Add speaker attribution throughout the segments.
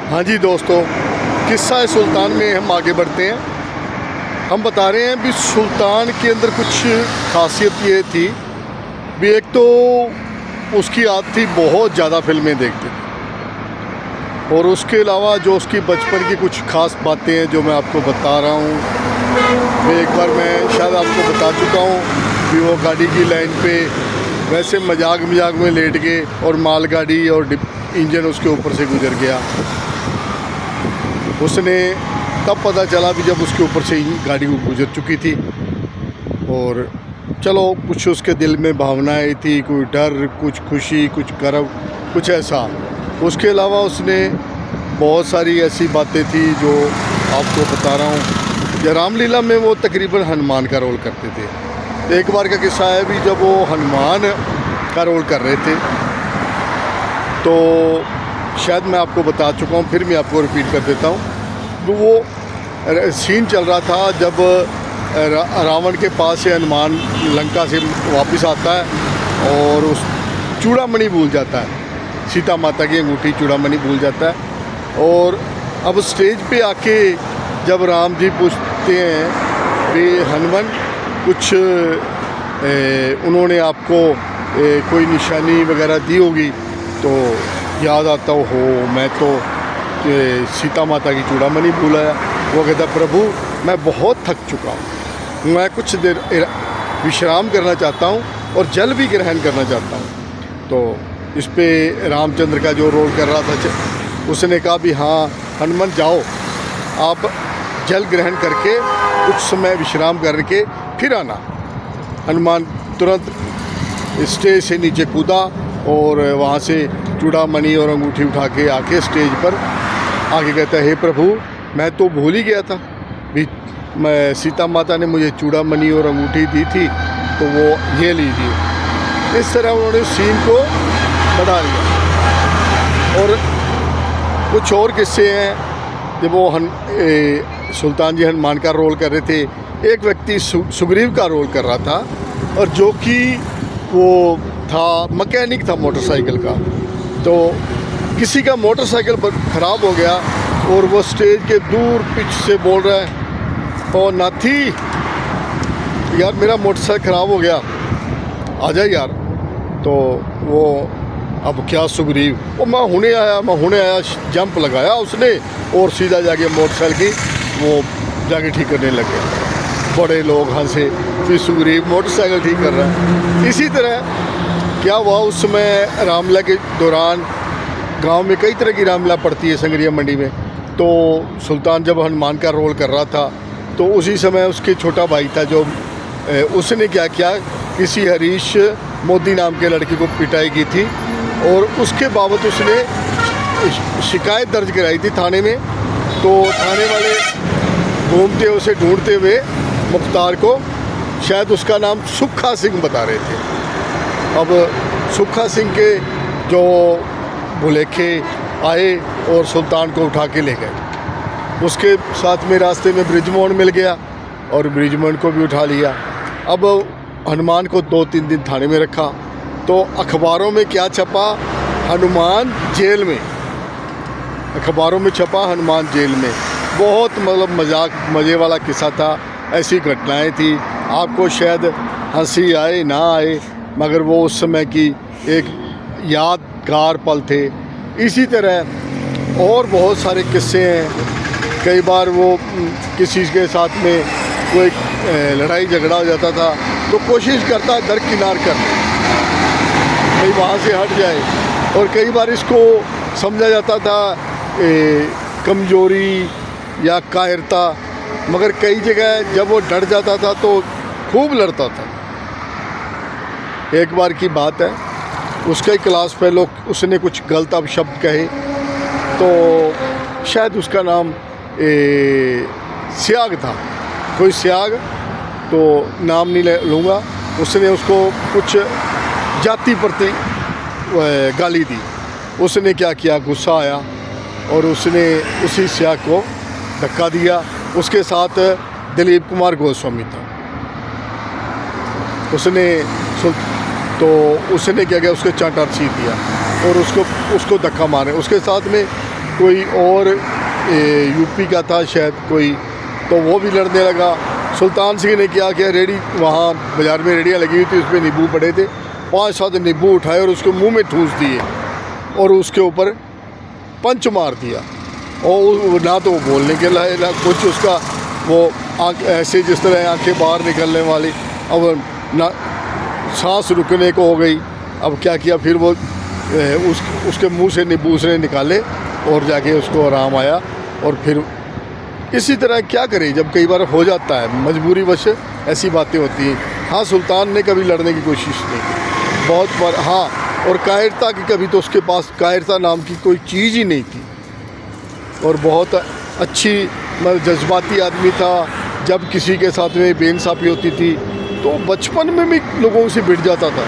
Speaker 1: हाँ जी दोस्तों, किस्सा सुल्तान में हम आगे बढ़ते हैं। हम बता रहे हैं भी सुल्तान के अंदर कुछ खासियत ये थी भी, एक तो उसकी आदत थी बहुत ज़्यादा फिल्में देखते थे, और उसके अलावा जो उसकी बचपन की कुछ ख़ास बातें हैं जो मैं आपको बता रहा हूँ। एक बार मैं शायद आपको बता चुका हूँ कि वो गाड़ी की लाइन पे वैसे मजाक में लेट गए और मालगाड़ी और इंजन उसके ऊपर से गुजर गया। उसने तब पता चला भी जब उसके ऊपर से ही गाड़ी गुजर चुकी थी, और चलो कुछ उसके दिल में भावनाएं थी, कोई डर, कुछ खुशी, कुछ गर्व, कुछ ऐसा। उसके अलावा उसने बहुत सारी ऐसी बातें थी जो आपको बता रहा हूँ। रामलीला में वो तकरीबन हनुमान का रोल करते थे। एक बार का किस्सा है भी, जब वो हनुमान का रोल कर रहे थे तो शायद मैं आपको बता चुका हूँ, फिर मैं आपको रिपीट कर देता हूँ। तो वो सीन चल रहा था जब रावण के पास से हनुमान लंका से वापस आता है और उस चूड़ामणि भूल जाता है, सीता माता की अंगूठी चूड़ामणि भूल जाता है। और अब स्टेज पे आके जब राम जी पूछते हैं कि हनुमान कुछ उन्होंने आपको कोई निशानी वगैरह दी होगी, तो याद आता हो मैं तो सीता माता की चूड़ामणि भूल आया। वो कहता प्रभु मैं बहुत थक चुका हूँ, मैं कुछ देर विश्राम करना चाहता हूँ और जल भी ग्रहण करना चाहता हूँ। तो इस पे रामचंद्र का जो रोल कर रहा था उसने कहा भी हाँ हनुमान जाओ, आप जल ग्रहण करके कुछ समय विश्राम करके फिर आना। हनुमान तुरंत स्टेज से नीचे कूदा और वहाँ से चूड़ामणि और अंगूठी उठा के आके स्टेज पर आगे कहता है हे प्रभु मैं तो भूल ही गया था भी, मैं सीता माता ने मुझे चूड़ामणि और अंगूठी दी थी, तो वो ये लीजिए। इस तरह उन्होंने सीन को बढ़ा लिया। और कुछ और किस्से हैं जब वो सुल्तान जी हनुमान का रोल कर रहे थे। एक व्यक्ति सुग्रीव का रोल कर रहा था, और जो कि वो था मैकेनिक था मोटरसाइकिल का। तो किसी का मोटरसाइकिल ख़राब हो गया और वो स्टेज के दूर पीछे से बोल रहा है ओ नाथी यार मेरा मोटरसाइकिल ख़राब हो गया, आ जा यार। तो वो अब क्या सुग्रीव, वो मैं हुने आया जंप लगाया उसने और सीधा जाके मोटरसाइकिल की वो जाके ठीक करने लगे। बड़े लोग हंसे कि सुग्रीव मोटरसाइकिल ठीक कर रहा है। इसी तरह क्या हुआ उस समय रामलीला के दौरान गांव में कई तरह की रामलीला पड़ती है संगरिया मंडी में। तो सुल्तान जब हनुमान का रोल कर रहा था तो उसी समय उसके छोटा भाई था जो उसने क्या किया, किसी हरीश मोदी नाम के लड़के को पिटाई की थी और उसके बाबत उसने शिकायत दर्ज कराई थी थाने में। तो थाने वाले घूमते उसे ढूंढते हुए मुख्तार को, शायद उसका नाम सुखा सिंह बता रहे थे। अब सुखा सिंह के जो भुलेखे आए और सुल्तान को उठा के ले गए। उसके साथ में रास्ते में बृजमोहन मिल गया और बृजमोहन को भी उठा लिया। अब हनुमान को 2-3 दिन थाने में रखा। तो अखबारों में क्या छपा, हनुमान जेल में, अखबारों में छपा हनुमान जेल में। बहुत मतलब मज़े वाला किस्सा था। ऐसी घटनाएं थी, आपको शायद हंसी आए ना आए, मगर वो उस समय की एक यादगार पल थे। इसी तरह और बहुत सारे किस्से हैं। कई बार वो किसी के साथ में कोई लड़ाई झगड़ा हो जाता था तो कोशिश करता दरकिनार कर भाई वहाँ से हट जाए, और कई बार इसको समझा जाता था कमज़ोरी या कायरता, मगर कई जगह जब वो डर जाता था तो खूब लड़ता था। एक बार की बात है, उसका ही क्लास फेलो उसने कुछ गलत अपशब्द कहे, तो शायद उसका नाम स्याग था, कोई स्याग, तो नाम नहीं लूँगा। उसने उसको कुछ जाति प्रति गाली दी। उसने क्या किया, गुस्सा आया और उसने उसी स्याग को धक्का दिया। उसके साथ दिलीप कुमार गोस्वामी था। उसने क्या किया, उसके चांटा सी दिया और उसको धक्का मारे। उसके साथ में कोई और यूपी का था शायद कोई, तो वो भी लड़ने लगा। सुल्तान सिंह ने क्या किया, रेडी वहाँ बाज़ार में रेडियाँ लगी हुई थी, उस पर नींबू पड़े थे, 5-7 नींबू उठाए और उसको मुंह में ठूस दिए और उसके ऊपर पंच मार दिया। और ना तो वो बोलने के लिए ना कुछ, उसका वो आँख ऐसे जिस तरह आंखें बाहर निकलने वाली, अब ना सांस रुकने को हो गई। अब क्या किया फिर वो उसके मुंह से नींबू उसने निकाले और जाके उसको आराम आया। और फिर इसी तरह क्या करें, जब कई बार हो जाता है मजबूरीवश ऐसी बातें होती हैं। हाँ, सुल्तान ने कभी लड़ने की कोशिश नहीं की बहुत बार, हाँ, और कायरता की कभी, तो उसके पास कायरता नाम की कोई चीज़ ही नहीं थी और बहुत अच्छी मतलब जज्बाती आदमी था। जब किसी के साथ में बेइंसाफ़ी होती थी तो बचपन में भी लोगों से भिड़ जाता था,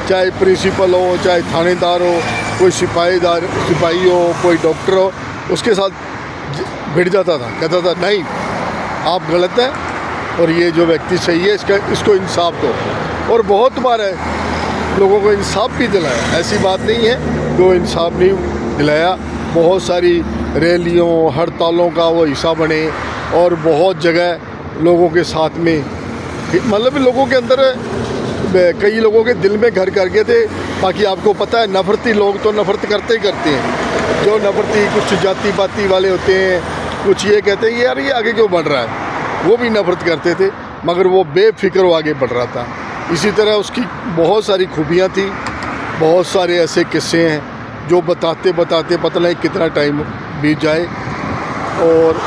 Speaker 1: चाहे प्रिंसिपल हो, चाहे थानेदार हो, कोई सिपाही हो, कोई डॉक्टर हो, उसके साथ भिड़ जाता था। कहता था नहीं, आप गलत हैं और ये जो व्यक्ति सही है, इसको इंसाफ दो। और बहुत बार है लोगों को इंसाफ भी दिलाया, ऐसी बात नहीं है कि वो इंसाफ नहीं दिलाया। बहुत सारी रैलियों हड़तालों का वो हिस्सा बने और बहुत जगह लोगों के साथ में, मतलब लोगों के अंदर, कई लोगों के दिल में घर कर गए थे। बाकी आपको पता है, नफरती लोग तो नफरत करते ही करते हैं। जो नफरती कुछ जाति पाति वाले होते हैं, कुछ ये कहते हैं यार ये आगे क्यों बढ़ रहा है, वो भी नफरत करते थे, मगर वो बेफिक्र वो आगे बढ़ रहा था। इसी तरह उसकी बहुत सारी खूबियाँ थी, बहुत सारे ऐसे किस्से हैं जो बताते बताते पता नहीं कितना टाइम बीत जाए। और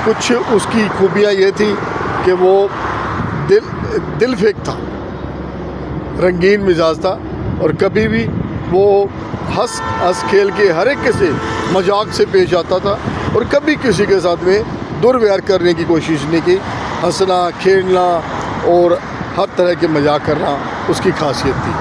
Speaker 1: कुछ उसकी खूबियाँ ये थी कि वो दिल फेंक था, रंगीन मिजाज था और कभी भी वो हंस खेल के हर एक के से मजाक से पेश आता था और कभी किसी के साथ में दुर्व्यवहार करने की कोशिश नहीं की। हंसना खेलना और हर तरह के मजाक करना उसकी खासियत थी।